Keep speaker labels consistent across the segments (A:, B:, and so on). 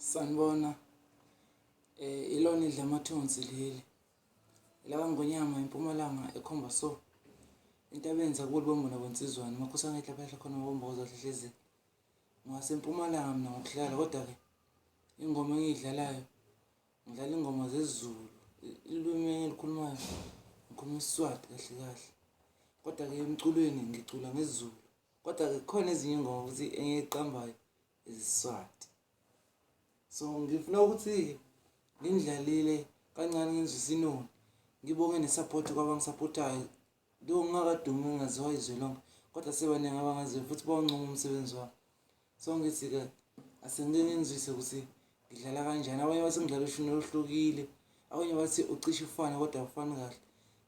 A: Sanibona, ilona idla amathunzi leli. Lawa ngonyama eMpumalanga ekhomba so. Into abenza kulo bombona kwensizwana makhosana ehlapha khona ngomboza hlehleze. NgaseMpumalanga mina ngokuhlala kodwa-ke ingoma engiyidlalayo ngidlala ingoma zesiZulu. Ilwimi engilikhulumayo ngikhuluma isiSwati kahle kahle. Kodwa-ke emculweni ngicula ngesiZulu. Kodwa-ke kukhona ezinye ingoma futhi engiyiqambayo ezisiSwati. So ngifuna ukuthi ngindlalile kancane ngizwise inoni. Ngibonge nesupport kwabangisupportayo. Lo ngingakadumi ngingaziwa izwe lonke kodwa sebaningi abangaziyo futhi bawuncoma umsebenzi wami. So ngithi-ke asengike ngizwise ukuthi ngidlala kanjani. Abanye bathi ngidlala ushini oluhlukile, abanye bathi ucishe ufane kodwa awufani kahle.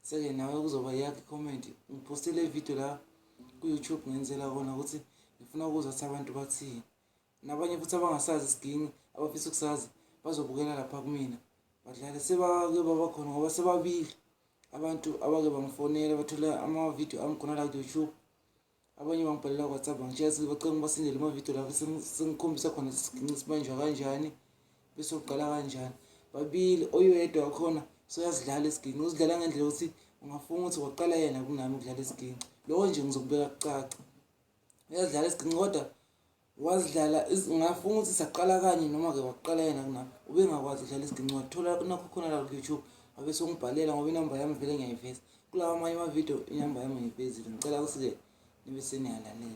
A: Seke nawe kuzoba yakho i-comment. Ngipostele video la ku-YouTube ngenzela kona ukuthi ngifuna ukuzwa ukuthi abantu bathini. Nabanye futhi abangasazi isiginci abafisa ukusazi bazobukela lapha kumina badlale sebake baba khona ngoba sebabili abantu abake bangifonela bathola ama-video ami khona la ku-YouTube. Abanye bangibhalela ku-WhatsApp ngitshela bacela ngibasendele ama-video lapho sengikhombisa khona isiginci sibanjwa kanjani bese uqala kanjani. Babili oyedwa wakhona soyazidlala isiginci uzidlala ngendlela ukuthi ungafunga ukuthi waqala yena kunami ukudlala isiginci. Lokho nje ngizokubeka kucaca. Uyazidlala isiginci kodwa wazidlala ngafunga ukuthi saqala kanye noma-ke waqala yena kunami ubengakwazi ukudlala isiginci. Wathola nakho khona la ku-YouTube wabe songibhalela ngoba inamba yami vele ngiyayiveza kulawa amanye ama-video inamba yami ngiyivezile. Ngicela ukuthi-ke nibe seniyalalela.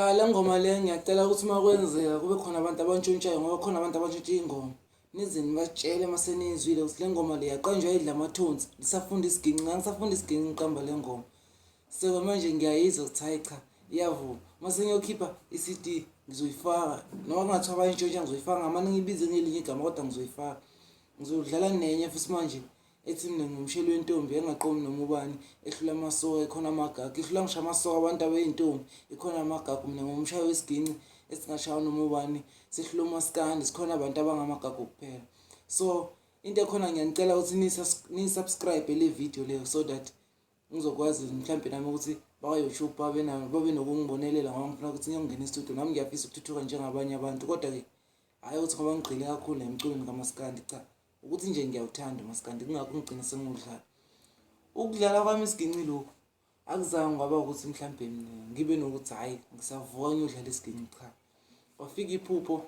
A: Le ngoma le ngiyacela ukuthi makwenzeka kube khona abantu abantshontshayo ngoba khona abantu abantshontsha ingoma. Nize nibatshele masenizwile ukuthi le ngoma le yaqanjwa idla amathonsi. Lisafunda isiginci, ngisafunda isiginci ngiqamba le ngoma. Seke manje ngiyayizwa ukuthi hayi cha iyavuma. Mase ngiyokhipha i-CD ngizoyifaka noma kungathiwa abantshontsha ngizoyifaka ngamane ngibize ngelinye igama kodwa ngizoyifaka. Ngizodlala nenye futhi manje ethi mina ngumsheli wentombi engaqomi noma ubani ehlula amasoka ekhona amagagu ehlula ngisho amasoka abantu abeyintombi ekhona amagagu. Mina ngumshayi wesiginci esingashaywa noma ubani sehlula umaskandi sikhona abantu abangamagagu kuphela. So into ekhona ngiyanicela ukuthi ni-subscribe le video leyo so that ngizokwazi mhlawumbe nami ukuthi baka-YouTube babe nokungibonelela ngoba ngifuna ukuthi ngiyongena e-studio nami ngiyafisa ukuthuthuka njengabanye abantu. Kodwa-ke hhayi ukuthi ngoba ngigxile kakhulu emculweni kamaskandi cha ukuthi nje ngiyawuthanda umaskandi kungakho ngigcina sengiwudlala. Ukudlala kwami isiginci lokhu akuzange kwaba ukuthi mhlawumbe mina ngibe nokuthi hhayi ngisavuka ngiyodlala isiginci cha. Wafika iphupho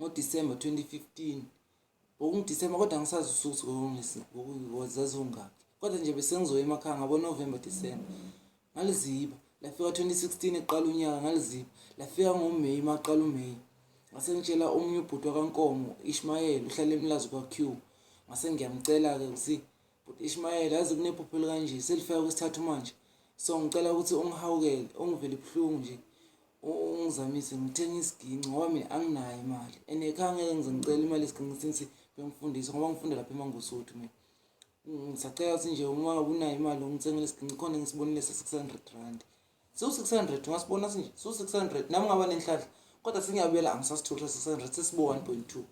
A: ngoDisemba 2015. NgoDisemba kodwa angisazi usuku zazungaphi. Kodwa nje bese ngizoya emakhaya ngabo November December. Ngaliziba lafika 2016 eqala unyaka ngalizipha, lafika ngoMeyi maqala uMeyi. Ngase ngitshela omunye ubhuti wakankomo Ishmayeli uhlala eMlazi kwaQ. Ngase ngiyamcela-ke ukuthi but Ishmayeli yazi kunephupho kanje selifika kwesithathu manje. So ngicela ukuthi ungihawukele, ungivele ibuhlungu nje. Ungizamise ngithenga isiginci ngoba mina anginayo imali. And ekhaya ngeke ngize ngicela imali esiginci since bengifundisa ngoba ngifunda lapha eMangosuthu mina. Ngisacela ukuthi nje uma ngabe unayo imali ungithengele isiginci khona ngisibonile se600 Su600 ungasibona sinje Su600 nami ngaba nenhlanhla kodwa singiyabela angisasithula 600 sesibo 1.2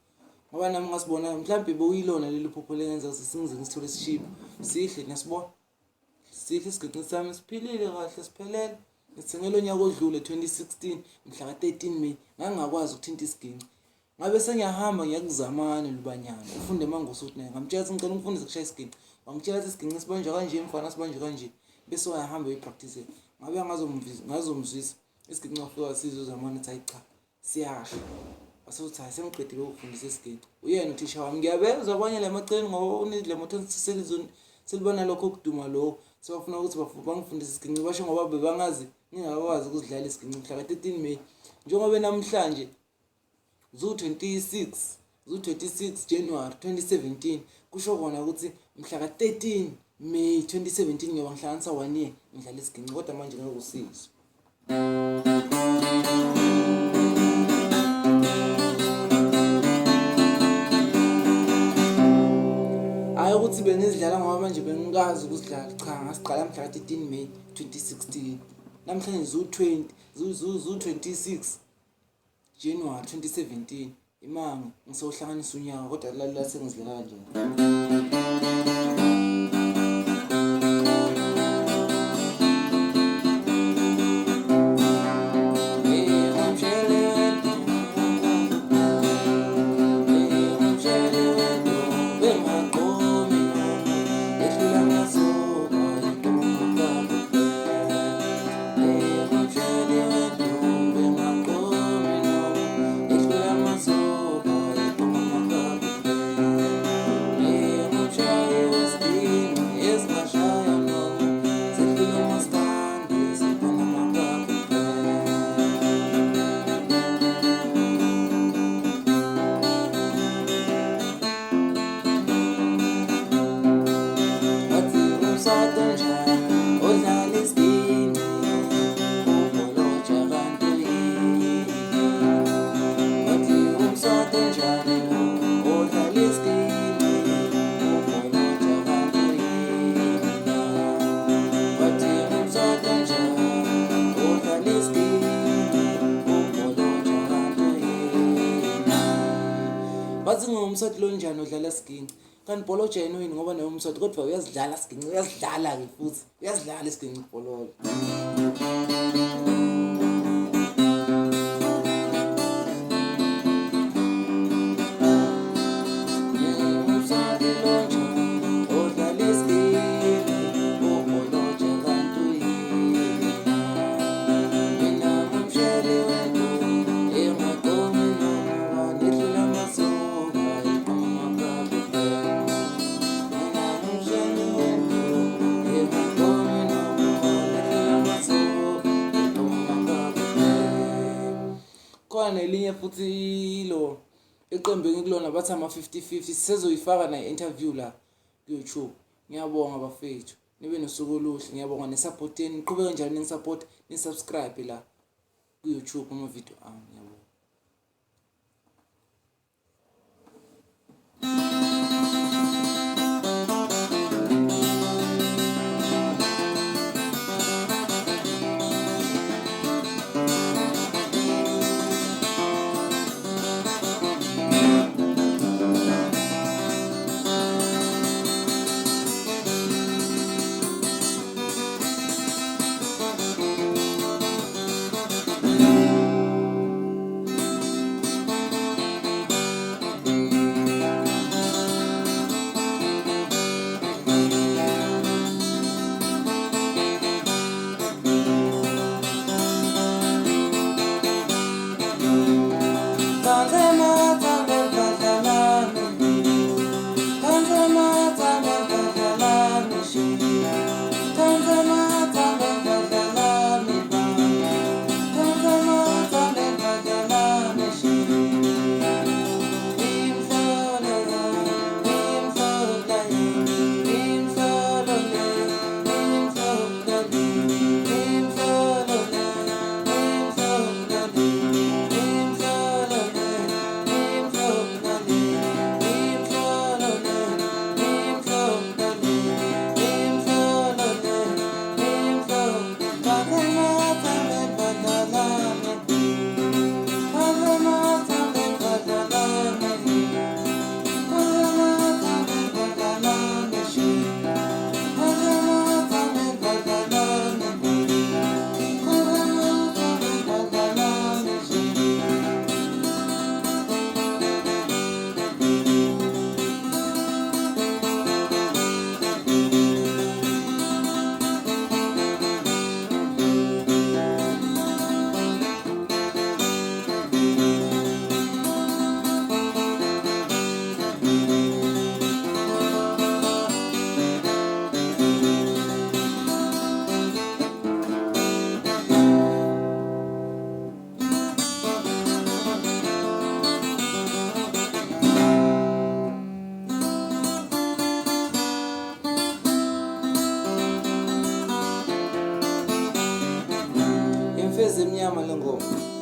A: ngoba nami ngasibona mhlawumbe bowuyilona leli phupho lengenza ukuthi singize ngisithole isishipho sihle nasibona sihle isiginci sami siphilile kahle siphelele. Ngithengele onyaka odlule 2016 mhla ka13 May ngangakwazi ukuthinta isiginci. Ngabe sengiyahamba ngiyakuzamana lubanyana ufunde eMangosuthu naye ngamtshela ukuthi ngicela ungifundise ukushaya isiginci. Wangitshela ukuthi isiginci sibanjwa kanje mfana sibanjwa kanje bese wayahamba uyipractice. Ngabe ngazomzwisa isiginci ngafika sizozamana ethi hayi cha siyasha. Asuthi hayi sengiqedile ukufundisa isiginci. Uyena uthisha wami ngiyabezwa abanye lemaceni ngoba unidle moto selibona lokho okuduma lo sebafuna ukuthi bangifundise isiginci basho ngoba bebangazi ngingakwazi ukuzidlala isiginci mhla ka13 May njengoba namhlanje zu26 January 2017 kusho kona ukuthi mhla ka13 May 2017 ngoba ngihlanganisa 1 year ngidlala isiginci kodwa manje ngeke usizo. Hayi ukuthi bengizidlala ngoba manje bengikazi ukuzidlala cha ngasiqala mhla ka13 May 2016 namhlanje zu26 January 2017 imanga ngisohlanganisa unyaka kodwa la sengizidlala kanjani. Bathi ngumswati lo njani udlala isiginci kanti Bholo genuine ngoba nayo umswati kodwa uyazidlala isiginci uyazidlala ke futhi uyazidlala isiginci Bholo. Nelinye futhi lo iqembu engikulona bathi ama50-50 sizoyifaka na interview la ku YouTube. Ngiyabonga bafethu nibe nosuku oluhle ngiyabonga nesupport yenu niqhubeke njalo ningisupport ni subscribe la ku YouTube ama video ami ngiyabonga. ezemnyama le ngoma.